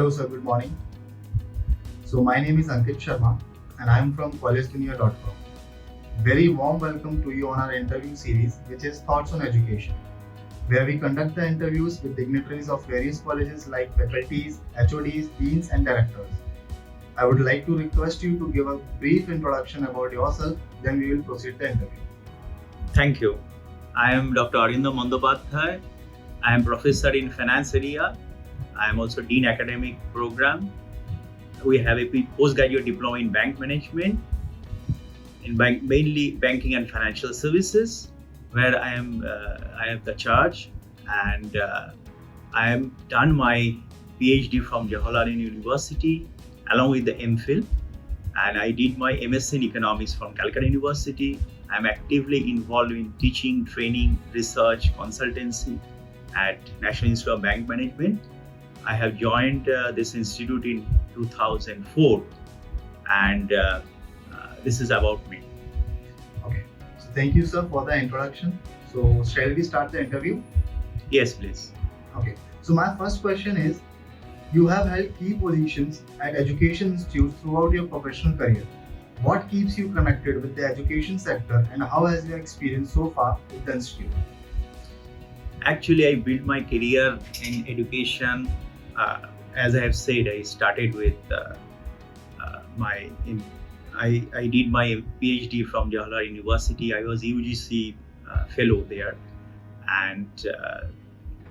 Hello sir, good morning. So my name is Ankit Sharma and I am from collegedunia.com. Very warm welcome to you on our interview series which is Thoughts on Education, where we conduct the interviews with dignitaries of various colleges like faculties, HODs, deans and directors. I would like to request you to give a brief introduction about yourself, then we will proceed the interview. Thank you. I am Dr. Arindam Bandyopadhyay. I am professor in finance area. I am also Dean Academic Program. We have a postgraduate diploma in bank management, mainly banking and financial services, where I have the charge, and I am done my PhD from Jawaharlal University along with the MPhil, and I did my MSc in economics from Calcutta University. I am actively involved in teaching, training, research, consultancy at National Institute of Bank Management. I have joined this institute in 2004, and this is about me. Okay, so thank you sir for the introduction. So shall we start the interview? Yes, please. Okay, so my first question is, you have held key positions at education institutes throughout your professional career. What keeps you connected with the education sector and how has your experience so far with the institute? Actually, I built my career in education. As I have said, I started with I did my PhD from Jawaharlal University. I was UGC fellow there, and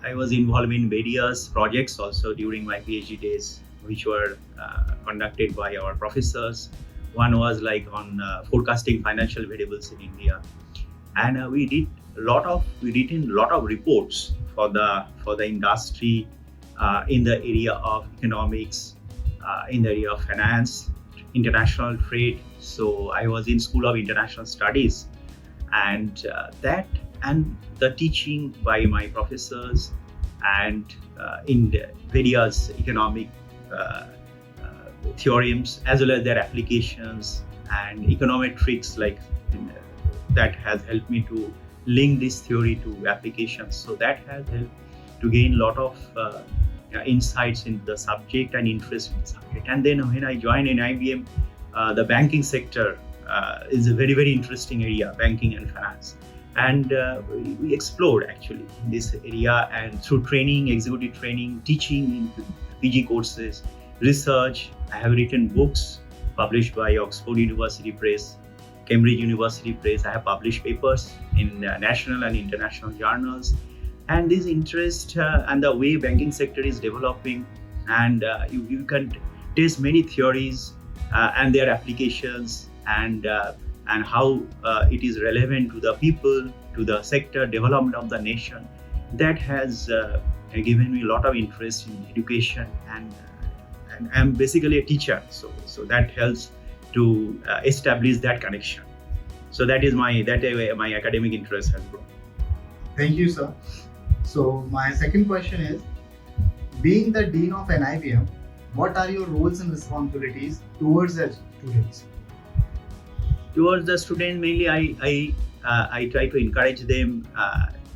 I was involved in various projects also during my PhD days, which were conducted by our professors. One was like on forecasting financial variables in India, and we did a lot of reports for the industry in the area of economics, in the area of finance, international trade. So I was in School of International Studies, and that and the teaching by my professors and in the various economic theorems as well as their applications and econometrics that has helped me to link this theory to applications. So that has helped to gain a lot of insights in the subject and interest in the subject. And then when I joined NIBM, the banking sector is a very, very interesting area, banking and finance. And we explored actually this area, and through training, executive training, teaching in PG courses, research. I have written books published by Oxford University Press, Cambridge University Press. I have published papers in national and international journals. And this interest and the way banking sector is developing, and you can test many theories and their applications, and how it is relevant to the people, to the sector development of the nation. That has given me a lot of interest in education, and I'm basically a teacher, so that helps to establish that connection. So that is my academic interest has grown. Thank you, sir. So my second question is, being the Dean of NIBM, what are your roles and responsibilities towards the students? Towards the students, mainly I try to encourage them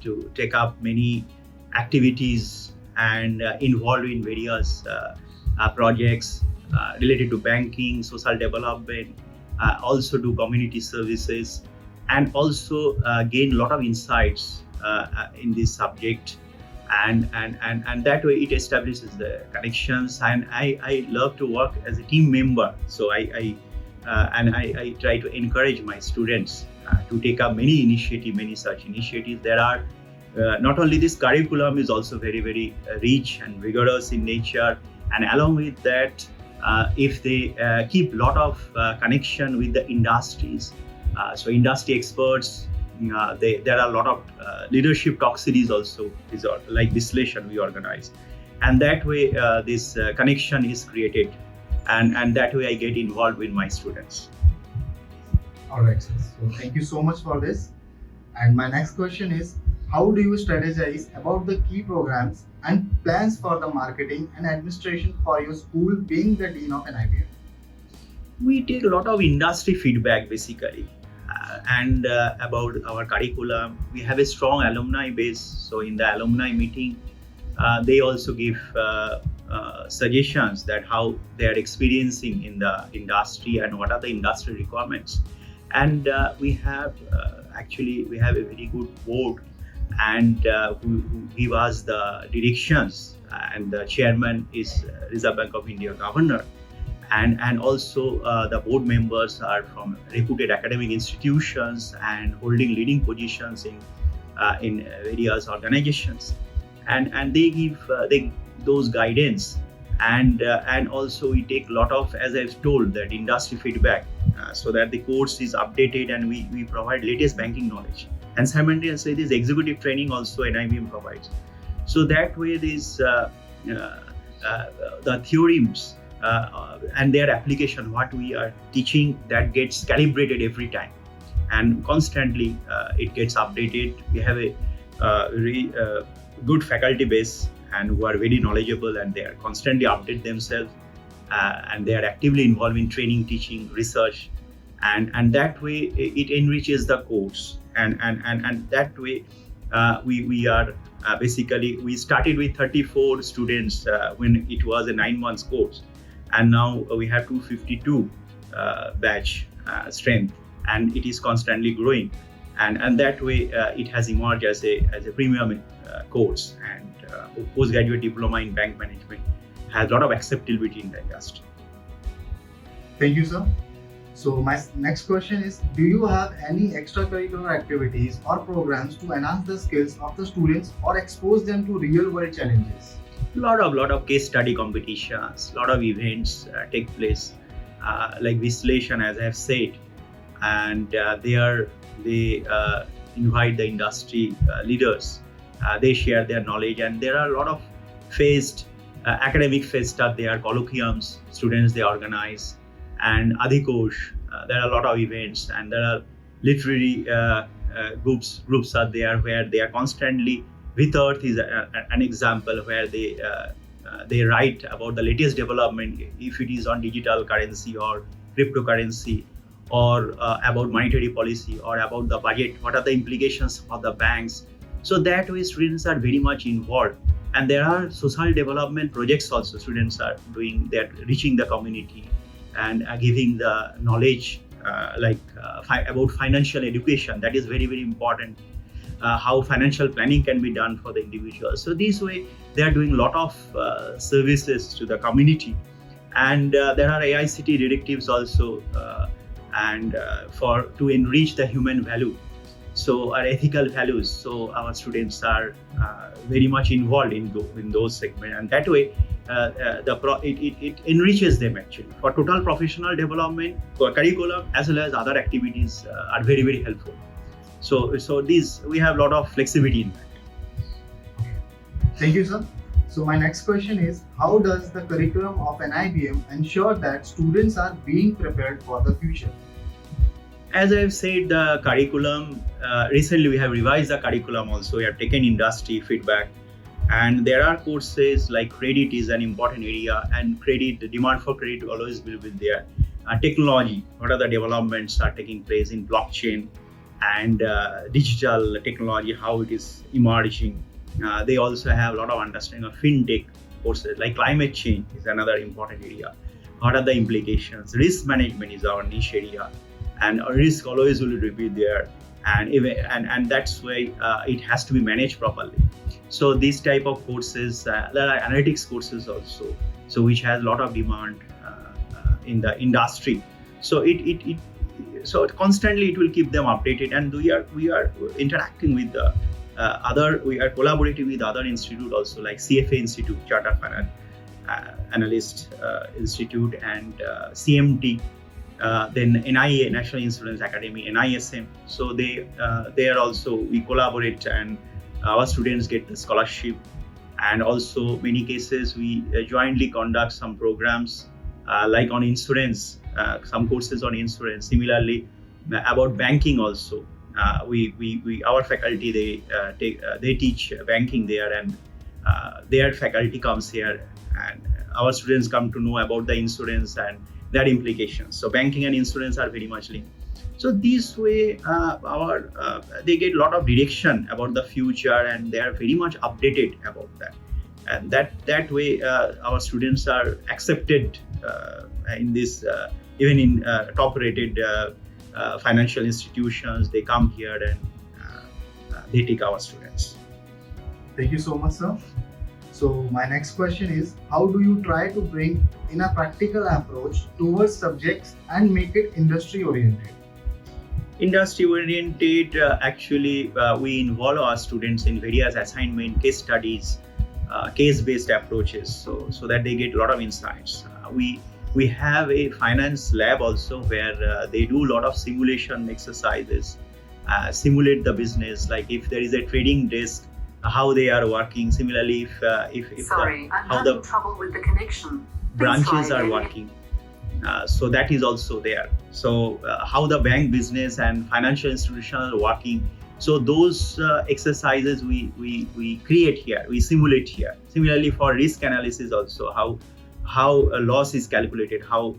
to take up many activities and involved in various projects related to banking, social development, also do community services, and also gain a lot of insights in this subject, and that way it establishes the connections. And I love to work as a team member, so I try to encourage my students to take up many such initiatives. There are not only this curriculum is also very, very rich and vigorous in nature, and along with that, if they keep a lot of connection with the industries, so industry experts, there are a lot of leadership talk series also, like Vislation we organize, and that way this connection is created, and that way I get involved with my students. All right, sir. So thank you so much for this. And my next question is, how do you strategize about the key programs and plans for the marketing and administration for your school, being the Dean of NIBM? We take a lot of industry feedback basically, and about our curriculum. We have a strong alumni base, so in the alumni meeting they also give suggestions that how they are experiencing in the industry and what are the industry requirements. And we have a very good board and who give us the directions. And the chairman is Reserve Bank of India governor, and also the board members are from reputed academic institutions and holding leading positions in various organizations, and they give those guidance, and also we take a lot of, as I've told, that industry feedback, so that the course is updated and we provide latest banking knowledge, and simultaneously this executive training also NIBM provides. So that way the theorems and their application, what we are teaching, that gets calibrated every time, and constantly it gets updated. We have a very good faculty base and who are very knowledgeable, and they are constantly update themselves, and they are actively involved in training, teaching, research, and that way it enriches the course, and that way we are basically, we started with 34 students when it was a 9 months course, and now we have 252 batch strength, and it is constantly growing, and that way it has emerged as a premium course, and postgraduate diploma in bank management has a lot of acceptability in the industry. Thank you, sir. So my next question is, do you have any extracurricular activities or programs to enhance the skills of the students or expose them to real world challenges? Lot of case study competitions, lot of events take place, like Vislation, as I have said, and they invite the industry leaders. They share their knowledge, and there are a lot of academic fest stuff. There are colloquiums, students they organize, and Adhikosh. There are a lot of events, and there are literary groups are there where they are constantly. With Earth is an example where they write about the latest development, if it is on digital currency or cryptocurrency, or about monetary policy, or about the budget, what are the implications for the banks. So that way students are very much involved, and there are social development projects also students are doing, that reaching the community and giving the knowledge about financial education. That is very, very important. How financial planning can be done for the individual. So this way they are doing a lot of services to the community, and there are AICT directives also, and to enrich the human value, so our ethical values. So our students are very much involved in those segments, and that way it enriches them actually for total professional development. For curriculum as well as other activities are very, very helpful. So these, we have a lot of flexibility in that. Thank you, sir. So my next question is, how does the curriculum of NIBM ensure that students are being prepared for the future? As I've said, the curriculum, recently we have revised the curriculum also. We have taken industry feedback, and there are courses like credit is an important area, and the demand for credit always will be there. Technology, what are the developments are taking place in blockchain and digital technology, how it is emerging. They also have a lot of understanding of fintech courses, like climate change is another important area. What are the implications? Risk management is our niche area, and risk always will be there, and that's why it has to be managed properly. So these type of courses, there are analytics courses also, so which has a lot of demand in the industry. So so constantly it will keep them updated, and we are interacting with the we are collaborating with other institute also, like CFA Institute, Chartered Finance Analyst Institute, and CMT, then NIA, National Insurance Academy, NISM. So they are also, we collaborate, and our students get the scholarship, and also many cases we jointly conduct some programs like on insurance, some courses on insurance. Similarly, about banking also, our faculty they teach banking there, and their faculty comes here, and our students come to know about the insurance and their implications. So banking and insurance are very much linked. So this way, they get a lot of direction about the future, and they are very much updated about that. and that way our students are accepted in this even in top rated financial institutions. They come here and they take our students. Thank you so much, sir. So my next question is, how do you try to bring in a practical approach towards subjects and make it industry oriented? Industry oriented, actually we involve our students in various assignment, case studies, case based approaches, so that they get a lot of insights. We have a finance lab also where they do a lot of simulation exercises, simulate the business, like if there is a trading desk, how they are working. Similarly, if Sorry, I'm how having the trouble with the connection. Please branches try are again. working, so that is also there. So how the bank business and financial institutional working. So those exercises we create here, we simulate here. Similarly for risk analysis also, how a loss is calculated, how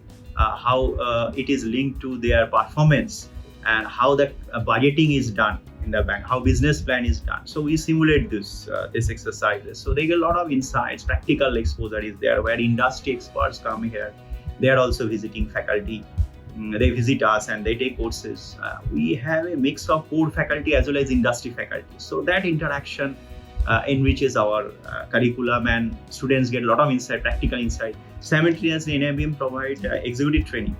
it is linked to their performance, and how the budgeting is done in the bank, how business plan is done. So we simulate this exercises. So they get a lot of insights. Practical exposure is there, where industry experts come here. They are also visiting faculty. They visit us and they take courses. We have a mix of core faculty as well as industry faculty. So that interaction enriches our curriculum, and students get a lot of insight, practical insight. Simultaneously, NIBM provide executive training,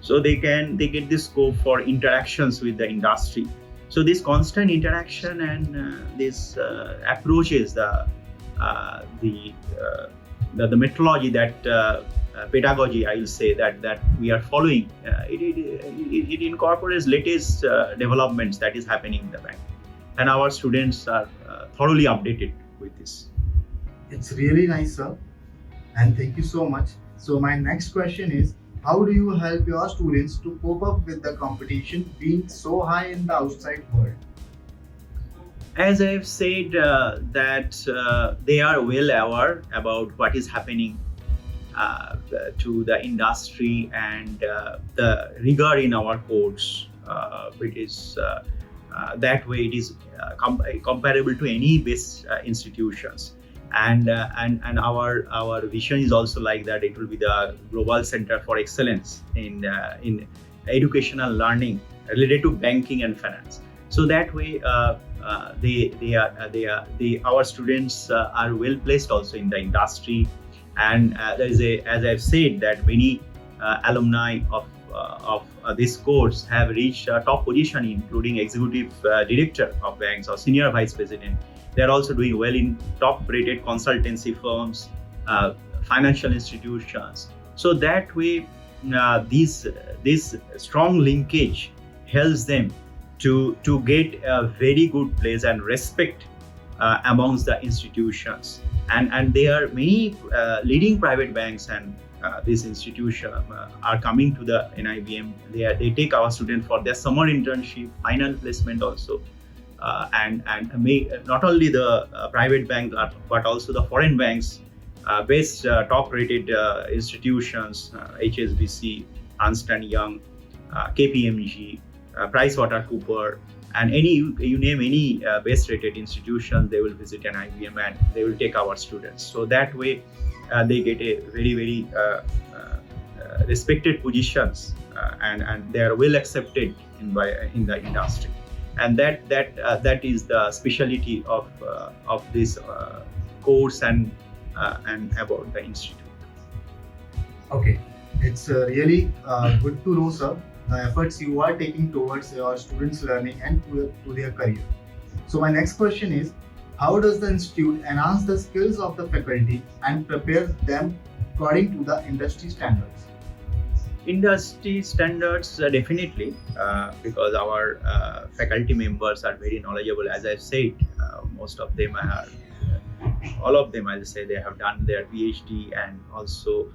so they get the scope for interactions with the industry. So this constant interaction and this approaches the methodology, that pedagogy, I will say, that we are following. It incorporates latest developments that is happening in the bank, and our students are thoroughly updated with this. It's really nice, sir, and thank you so much. So my next question is, how do you help your students to cope up with the competition being so high in the outside world? As I've said, that they are well aware about what is happening to the industry, and the rigor in our course. It is that way. It is comparable to any best institutions, and our vision is also like that. It will be the global center for excellence in educational learning related to banking and finance. So that way, our students are well placed also in the industry. And there is as I've said, that many alumni of this course have reached a top position, including executive director of banks or senior vice president. They are also doing well in top-rated consultancy firms, financial institutions. So that way, this strong linkage helps them to get a very good place and respect amongst the institutions. And there are many leading private banks and this institution are coming to the NIBM. They take our students for their summer internship, final placement also, and not only the private banks but also the foreign banks, best top-rated institutions, HSBC, Ernst & Young, KPMG, PricewaterhouseCoopers, and you name any best-rated institution, they will visit NIBM and they will take our students. So that way, they get a very, very respected positions, and they are well accepted in the industry. And that is the specialty of this course and about the institute. Okay, it's really good to know, sir, the efforts you are taking towards your students' learning and to their career. So my next question is, how does the institute enhance the skills of the faculty and prepare them according to the industry standards? Industry standards, definitely, because our faculty members are very knowledgeable. As I've said, most of them are, all of them, I'll say, they have done their PhD and also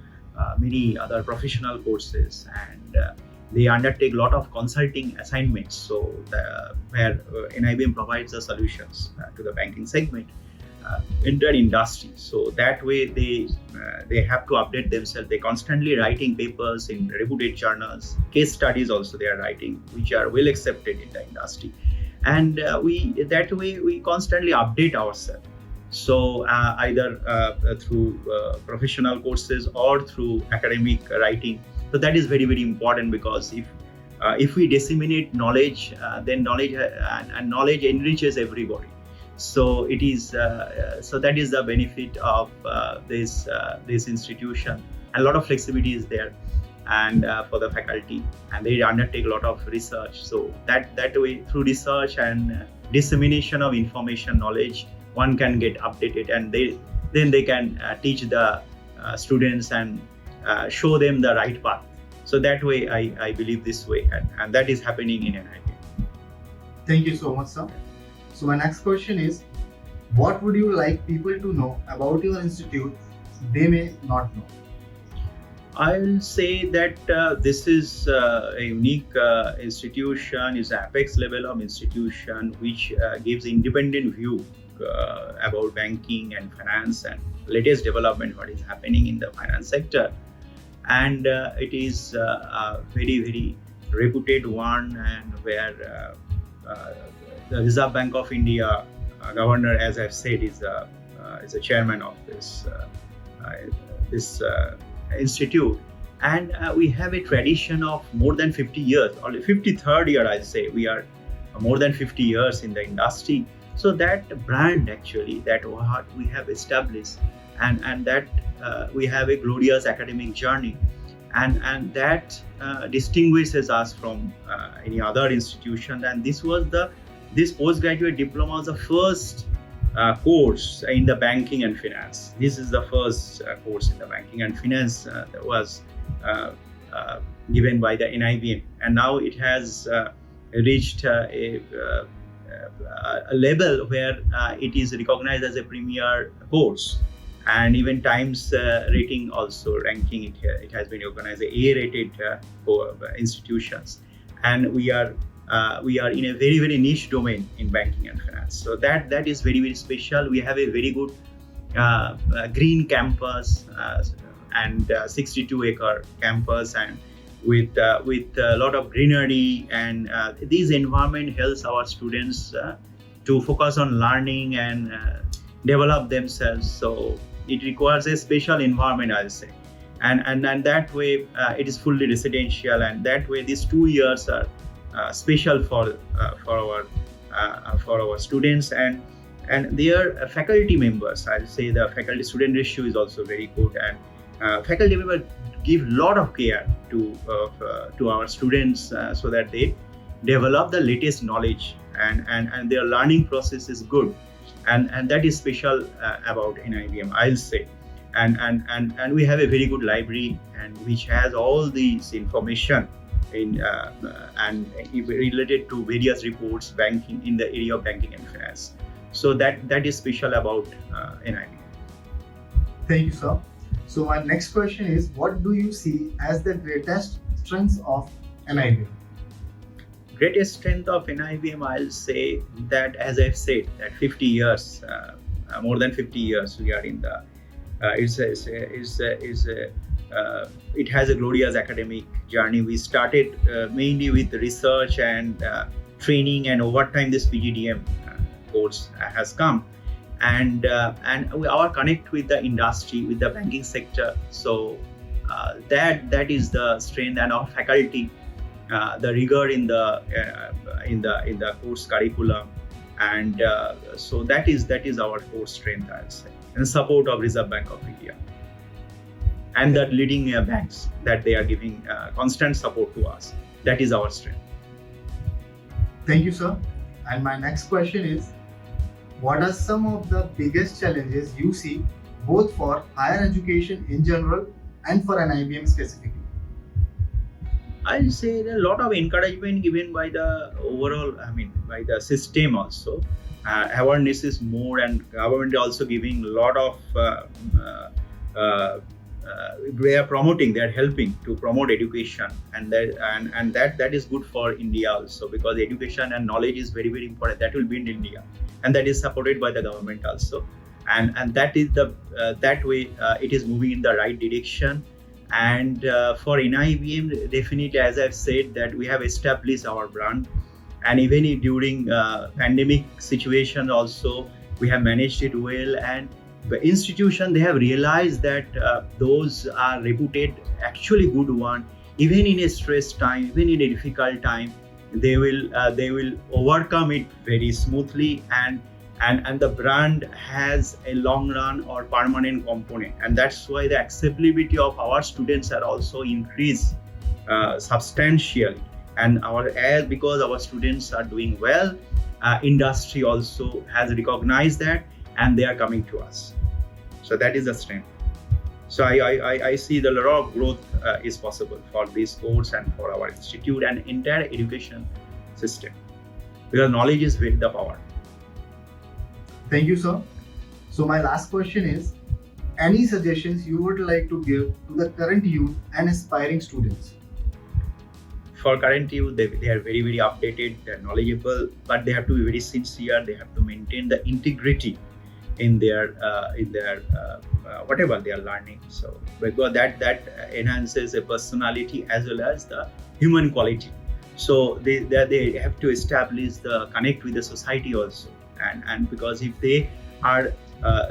many other professional courses, and they undertake a lot of consulting assignments. So where NIBM provides the solutions to the banking segment, entire industry. So that way they have to update themselves. They constantly writing papers in reputed journals, case studies also they are writing, which are well accepted in the industry. And we constantly update ourselves. So either through professional courses or through academic writing. So that is very, very important, because if we disseminate knowledge, then knowledge and knowledge enriches everybody. So it is so that is the benefit of this institution. A lot of flexibility is there, and for the faculty, and they undertake a lot of research. So that way, through research and dissemination of information, knowledge, one can get updated, and then they can teach the students and show them the right path. So that way, I believe this way, and that is happening in NIBM. Thank you so much, sir. So my next question is, what would you like people to know about your institute they may not know? I'll say that this is a unique institution, is an apex level of institution which gives independent view about banking and finance and latest development, what is happening in the finance sector. And it is a very, very reputed one, and where the Reserve Bank of India governor, as I've said, is a chairman of this institute. And we have a tradition of more than 50 years, or 53rd year, I'll say. We are more than 50 years in the industry. So that brand, actually, that what we have established, and that we have a glorious academic journey, and that distinguishes us from any other institution. And this postgraduate diploma was the first course in the banking and finance. This is the first course in the banking and finance that was given by the NIBM, and now it has reached a level where it is recognized as a premier course, and even Times rating also ranking it has been recognized as A-rated institutions, and we are in a very, very niche domain in banking and finance. So that is very, very special. We have a very good green campus and 62-acre campus, and with a lot of greenery, and this environment helps our students to focus on learning and develop themselves. So it requires a special environment, I'll say, and that way it is fully residential, and that way these 2 years are special for our students and their faculty members. I'll say the faculty student ratio is also very good, and faculty members give a lot of care to our students so that they develop the latest knowledge, and their learning process is good, and that is special about NIBM, I'll say. And we have a very good library, and which has all these information in and related to various reports banking in the area of banking and finance. So that is special about NIBM. Thank you, sir. So my next question is, what do you see as the greatest strengths of NIBM? Greatest strength of NIBM, I'll say that, as I've said, that 50 years, more than 50 years, we are in the. It has a glorious academic journey. We started mainly with research and training, and over time this PGDM course has come, and our connect with the industry, with the banking sector. So that is the strength, and our faculty, the rigor in the course curriculum, and so that is our core strength, I'll say, and support of Reserve Bank of India and the leading banks, that they are giving constant support to us. That is our strength. Thank you, sir. And my next question is, what are some of the biggest challenges you see both for higher education in general and for NIBM specifically? I'll say a lot of encouragement given by the overall, by the system also. Awareness is more, and government also giving a lot of they are promoting, they are helping to promote education, and that is good for India also, because education and knowledge is very, very important. That will build India, and that is supported by the government also, and that is that way it is moving in the right direction. And for NIBM, definitely, as I've said, that we have established our brand, and even during pandemic situation also, we have managed it well, and the institution, they have realized that those are reputed actually good one. Even in a stress time, even in a difficult time, they will overcome it very smoothly, and the brand has a long run or permanent component, and that's why the acceptability of our students are also increased substantially. And because our students are doing well, industry also has recognized that, and they are coming to us. So that is the strength. So I see the lot of growth is possible for this course and for our institute and entire education system, because knowledge is with the power. Thank you, sir. So my last question is, any suggestions you would like to give to the current youth and aspiring students? For current youth, they are very, very updated, they're knowledgeable, but they have to be very sincere. They have to maintain the integrity in their whatever they are learning. So because that enhances a personality as well as the human quality. So they have to establish the connect with the society also, and because if they are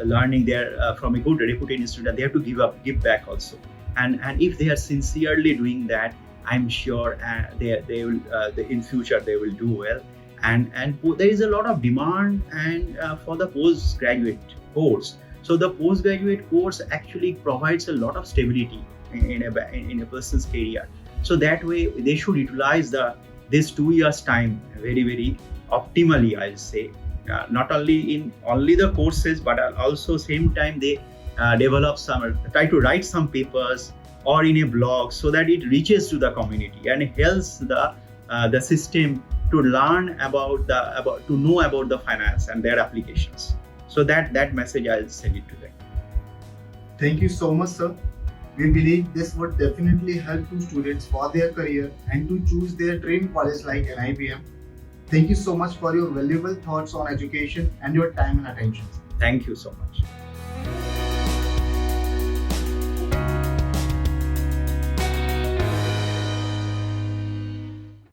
learning there from a good reputed institute, they have to give back also, and if they are sincerely doing that, I'm sure they will in future they will do well. And there is a lot of demand and for the postgraduate course. So the postgraduate course actually provides a lot of stability in a person's career. So that way they should utilize this 2 years time very, very optimally, I'll say. Not only in the courses, but also same time they try to write some papers or in a blog, so that it reaches to the community and helps the system to learn to know about the finance and their applications. So that message I'll send it to them. Thank you so much, sir. We believe this would definitely help to students for their career and to choose their dream college like NIBM. Thank you so much for your valuable thoughts on education and your time and attention. Thank you so much.